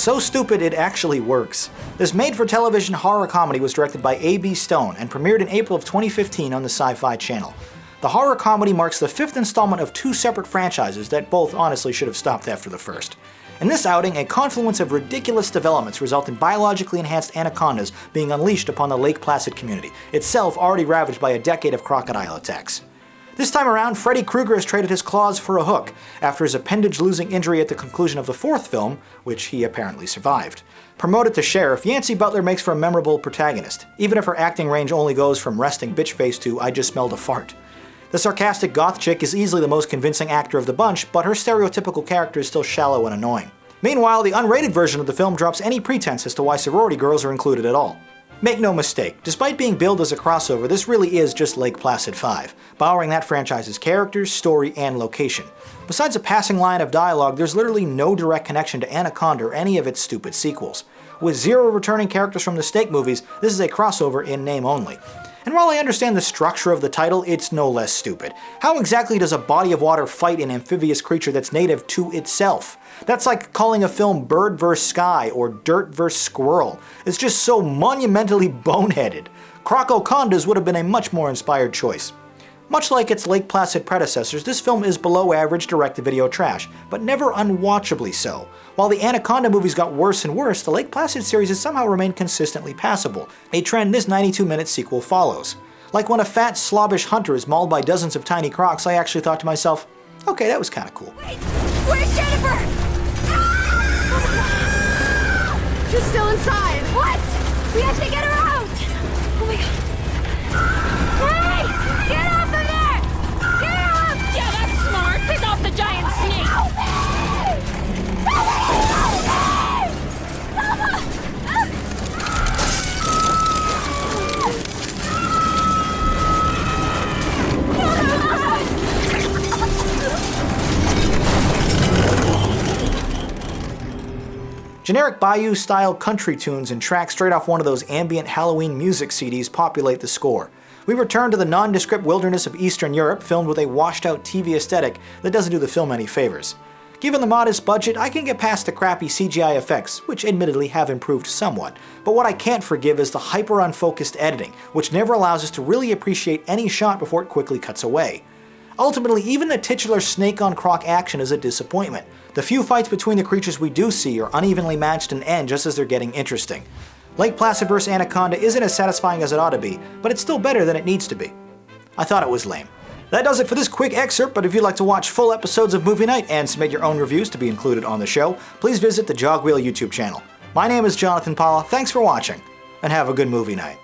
So stupid it actually works. This made-for-television horror comedy was directed by A.B. Stone and premiered in April of 2015 on the SyFy channel. The horror comedy marks the 5th installment of 2 separate franchises that both honestly should have stopped after the first. In this outing, a confluence of ridiculous developments result in biologically enhanced anacondas being unleashed upon the Lake Placid community, itself already ravaged by a decade of crocodile attacks. This time around, Freddy Krueger has traded his claws for a hook, after his appendage losing injury at the conclusion of the 4th film, which he apparently survived. Promoted to sheriff, Yancy Butler makes for a memorable protagonist, even if her acting range only goes from resting bitch face to I just smelled a fart. The sarcastic goth chick is easily the most convincing actor of the bunch, but her stereotypical character is still shallow and annoying. Meanwhile, the unrated version of the film drops any pretense as to why sorority girls are included at all. Make no mistake, despite being billed as a crossover, this really is just Lake Placid 5, borrowing that franchise's characters, story, and location. Besides a passing line of dialogue, there's literally no direct connection to Anaconda or any of its stupid sequels. With 0 returning characters from the Snake movies, this is a crossover in name only. And while I understand the structure of the title, it's no less stupid. How exactly does a body of water fight an amphibious creature that's native to itself? That's like calling a film Bird vs. Sky or Dirt vs. Squirrel. It's just so monumentally boneheaded. Crococondas would have been a much more inspired choice. Much like its Lake Placid predecessors, this film is below average direct-to-video trash, but never unwatchably so. While the Anaconda movies got worse and worse, the Lake Placid series has somehow remained consistently passable, a trend this 92-minute sequel follows. Like when a fat, slobbish hunter is mauled by dozens of tiny crocs, I actually thought to myself, okay, that was kinda cool. Wait! Where's Jennifer? Ah! She's still inside! What? We have to get her out! Oh my god. Hey! Get off of there! Get off! Yeah, that's smart! Pick off the giant snake! Help me! Generic Bayou-style country tunes and tracks straight off one of those ambient Halloween music CDs populate the score. We return to the nondescript wilderness of Eastern Europe, filmed with a washed-out TV aesthetic that doesn't do the film any favors. Given the modest budget, I can get past the crappy CGI effects, which admittedly have improved somewhat, but what I can't forgive is the hyper-unfocused editing, which never allows us to really appreciate any shot before it quickly cuts away. Ultimately, even the titular snake-on-croc action is a disappointment. The few fights between the creatures we do see are unevenly matched and end just as they're getting interesting. Lake Placid vs. Anaconda isn't as satisfying as it ought to be, but it's still better than it needs to be. I thought it was lame. That does it for this quick excerpt, but if you'd like to watch full episodes of Movie Night and submit your own reviews to be included on the show, please visit the Jogwheel YouTube channel. My name is Jonathan Paula, thanks for watching, and have a good movie night.